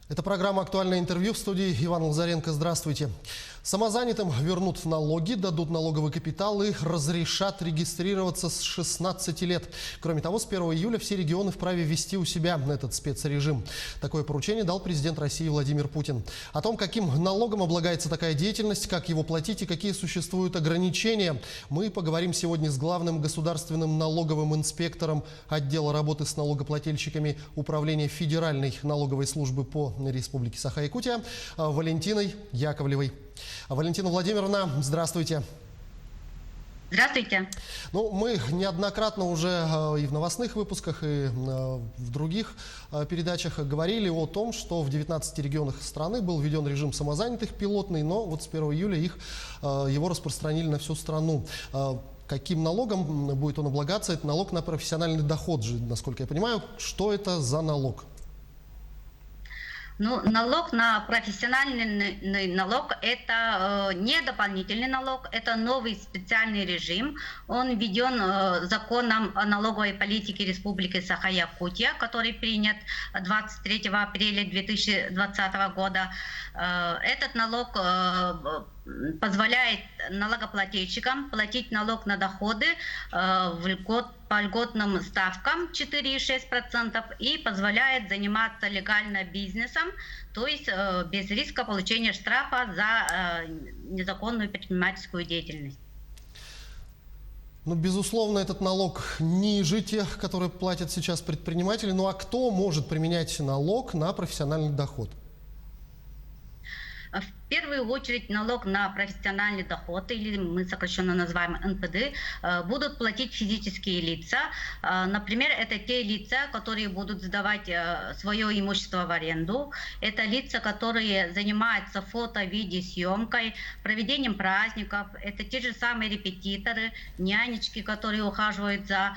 Это программа «Актуальное интервью», в студии Иван Лазаренко. Здравствуйте. Самозанятым вернут налоги, дадут налоговый капитал и разрешат регистрироваться с 16 лет. Кроме того, с 1 июля все регионы вправе ввести у себя этот спецрежим. Такое поручение дал президент России Владимир Путин. О том, каким налогом облагается такая деятельность, как его платить и какие существуют ограничения, мы поговорим сегодня с главным государственным налоговым инспектором отдела работы с налогоплательщиками Управления Федеральной налоговой службы по Республике Саха-Якутия Валентиной Яковлевой. Валентина Владимировна, здравствуйте. Здравствуйте. Ну, мы неоднократно уже и в новостных выпусках, и в других передачах говорили о том, что в 19 регионах страны был введен режим самозанятых пилотный, но вот с 1 июля его распространили на всю страну. Каким налогом будет он облагаться? Это налог на профессиональный доход же, насколько я понимаю. Что это за налог? Ну, налог на профессиональный налог – это не дополнительный налог, это новый специальный режим. Он введен законом о налоговой политике Республики Саха-Якутия, который принят 23 апреля 2020 года. Этот налог позволяет налогоплательщикам платить налог на доходы по льготным ставкам 4,6% и позволяет заниматься легально бизнесом, то есть без риска получения штрафа за незаконную предпринимательскую деятельность. Ну, безусловно, этот налог ниже тех, которые платят сейчас предприниматели. Ну а кто может применять налог на профессиональный доход? В первую очередь налог на профессиональный доход, или мы сокращенно называем НПД, будут платить физические лица. Например, это те лица, которые будут сдавать свое имущество в аренду. Это лица, которые занимаются фото-видеосъемкой, проведением праздников. Это те же самые репетиторы, нянечки, которые ухаживают за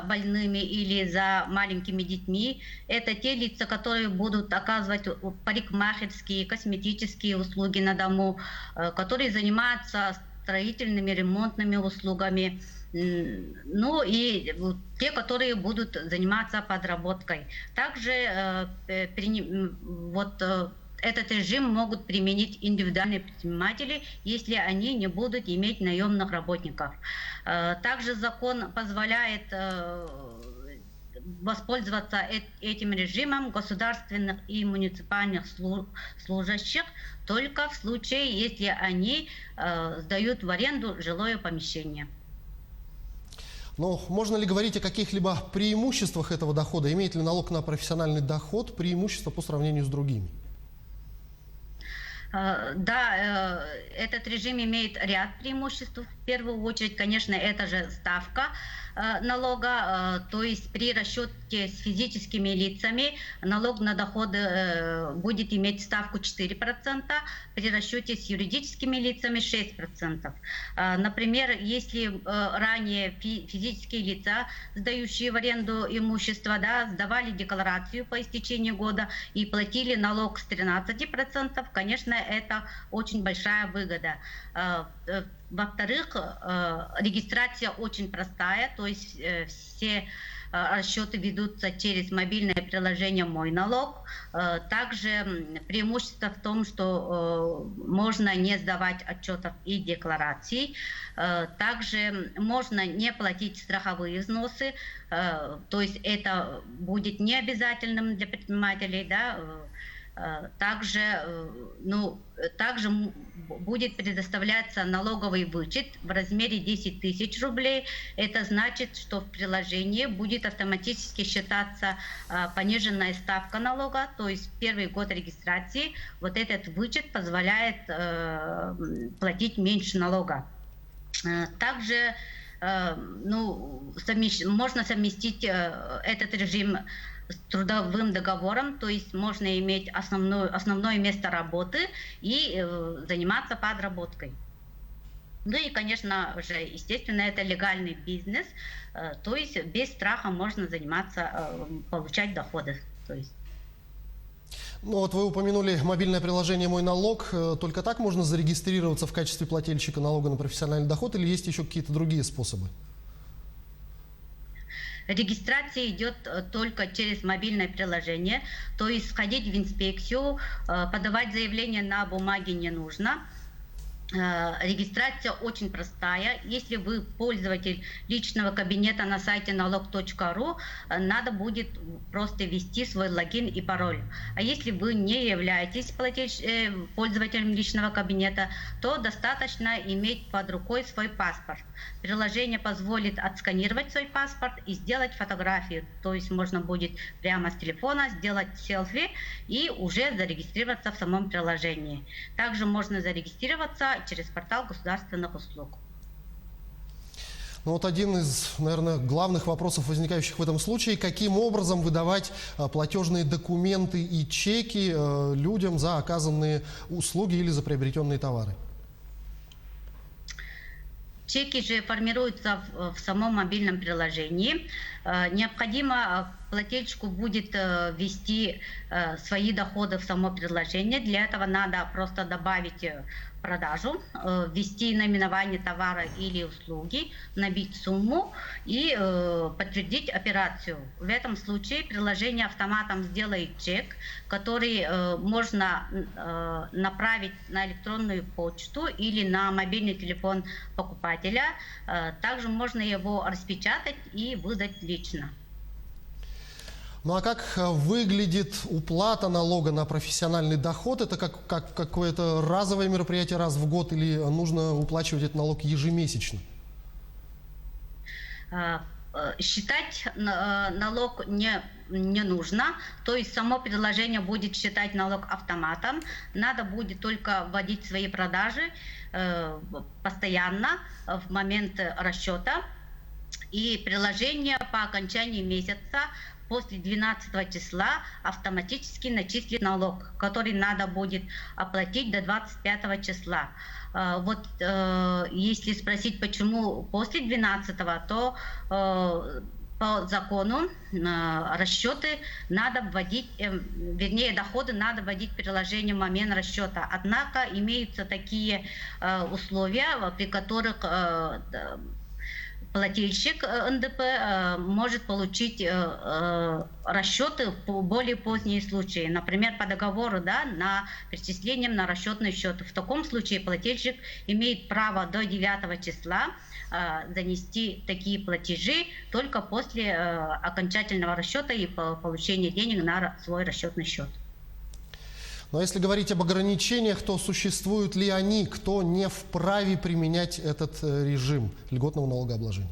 больными или за маленькими детьми. Это те лица, которые будут оказывать парикмахерские, косметические услуги на дому, которые занимаются строительными, ремонтными услугами, ну и те, которые будут заниматься подработкой. Также этот режим могут применить индивидуальные предприниматели, если они не будут иметь наемных работников. Также закон позволяет воспользоваться этим режимом государственных и муниципальных служащих только в случае, если они сдают в аренду жилое помещение. Но можно ли говорить о каких-либо преимуществах этого дохода? Имеет ли налог на профессиональный доход преимущество по сравнению с другими? Да, этот режим имеет ряд преимуществ. В первую очередь, конечно, это же ставка налога, то есть при расчете с физическими лицами налог на доходы будет иметь ставку 4%, при расчете с юридическими лицами 6%. Например, если ранее физические лица, сдающие в аренду имущество, сдавали декларацию по истечении года и платили налог с 13%, конечно, это очень большая выгода. Во-вторых, регистрация очень простая, то есть все расчеты ведутся через мобильное приложение «Мой налог». Также преимущество в том, что можно не сдавать отчетов и деклараций. Также можно не платить страховые взносы, то есть это будет необязательным для предпринимателей, Также будет предоставляться налоговый вычет в размере 10 тысяч рублей. Это значит, что в приложении будет автоматически считаться пониженная ставка налога, то есть в первый год регистрации вот этот вычет позволяет платить меньше налога. Также можно совместить этот режим с трудовым договором, то есть можно иметь основное место работы и заниматься подработкой. Ну и, конечно же, естественно, это легальный бизнес, то есть без страха можно заниматься, получать доходы. Ну вот вы упомянули мобильное приложение «Мой налог». Только так можно зарегистрироваться в качестве плательщика налога на профессиональный доход или есть еще какие-то другие способы? Регистрация идет только через мобильное приложение, то есть сходить в инспекцию, подавать заявление на бумаге не нужно. Регистрация очень простая. Если вы пользователь личного кабинета на сайте налог.ру, надо будет просто ввести свой логин и пароль. А если вы не являетесь пользователем личного кабинета, то достаточно иметь под рукой свой паспорт. Приложение позволит отсканировать свой паспорт и сделать фотографию. То есть можно будет прямо с телефона сделать селфи и уже зарегистрироваться в самом приложении. Также можно зарегистрироваться через портал государственных услуг. Ну вот один из, наверное, главных вопросов, возникающих в этом случае, каким образом выдавать платежные документы и чеки людям за оказанные услуги или за приобретенные товары? Чеки же формируются в самом мобильном приложении. Необходимо плательщику будет ввести свои доходы в само приложение. Для этого надо просто добавить продажу, ввести наименование товара или услуги, набить сумму и подтвердить операцию. В этом случае приложение автоматом сделает чек, который можно направить на электронную почту или на мобильный телефон покупателя. Также можно его распечатать и выдать лично. Ну а как выглядит уплата налога на профессиональный доход? Это как какое-то разовое мероприятие раз в год или нужно уплачивать этот налог ежемесячно? Считать налог не нужно, то есть само приложение будет считать налог автоматом. Надо будет только вводить свои продажи постоянно в момент расчета. И приложение по окончании месяца после 12 числа автоматически начислит налог, который надо будет оплатить до 25 числа. Вот если спросить, почему после 12, то по закону расчеты надо вводить, вернее, доходы надо вводить в приложение в момент расчета. Однако имеются такие условия, при которых плательщик НДП может получить расчеты по более поздние случаи, например, по договору, да, на перечислением на расчетный счет. В таком случае плательщик имеет право до 9 числа занести такие платежи только после окончательного расчета и получения денег на свой расчетный счет. Но если говорить об ограничениях, то существуют ли они, кто не вправе применять этот режим льготного налогообложения?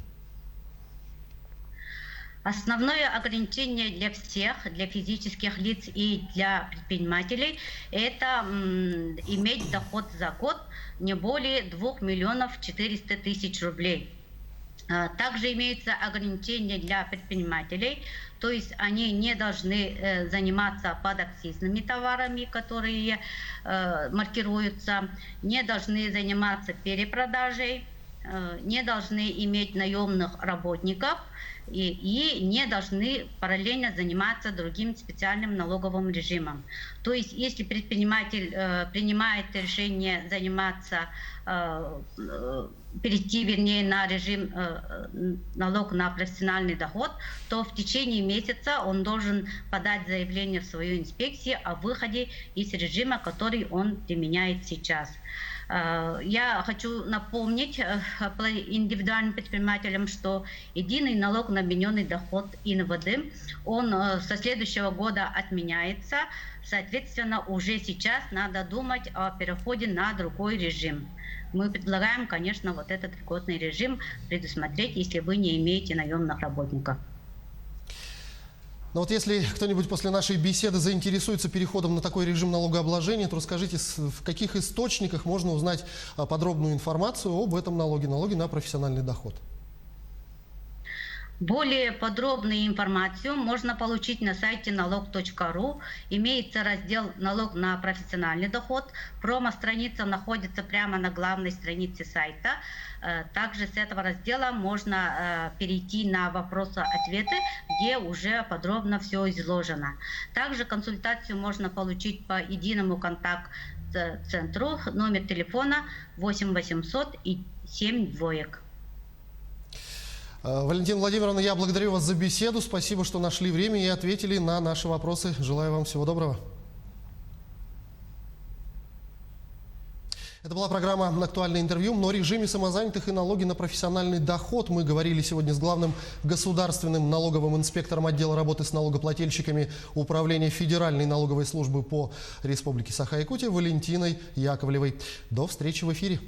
Основное ограничение для всех, для физических лиц и для предпринимателей, это иметь доход за год не более 2 400 000 рублей. Также имеются ограничения для предпринимателей, то есть они не должны заниматься подакцизными товарами, которые маркируются, не должны заниматься перепродажей, не должны иметь наемных работников и не должны параллельно заниматься другим специальным налоговым режимом. То есть если предприниматель принимает решение заниматься, перейти, вернее, на режим налог на профессиональный доход, то в течение месяца он должен подать заявление в свою инспекцию о выходе из режима, который он применяет сейчас. Я хочу напомнить индивидуальным предпринимателям, что единый налог на объединенный доход ИНВД, он со следующего года отменяется. Соответственно, уже сейчас надо думать о переходе на другой режим. Мы предлагаем, конечно, вот этот льготный режим предусмотреть, если вы не имеете наемных работников. Но вот если кто-нибудь после нашей беседы заинтересуется переходом на такой режим налогообложения, то расскажите, в каких источниках можно узнать подробную информацию об этом налоге на профессиональный доход? Более подробную информацию можно получить на сайте налог.ру. Имеется раздел «Налог на профессиональный доход». Промо-страница находится прямо на главной странице сайта. Также с этого раздела можно перейти на вопросы-ответы, где уже подробно все изложено. Также консультацию можно получить по единому контакт-центру, номер телефона 8 800 и 7 двоек. Валентина Владимировна, я благодарю вас за беседу. Спасибо, что нашли время и ответили на наши вопросы. Желаю вам всего доброго. Это была программа «Актуальное интервью». О режиме самозанятых и налоги на профессиональный доход мы говорили сегодня с главным государственным налоговым инспектором отдела работы с налогоплательщиками Управления Федеральной налоговой службы по Республике Саха-Якутия Валентиной Яковлевой. До встречи в эфире.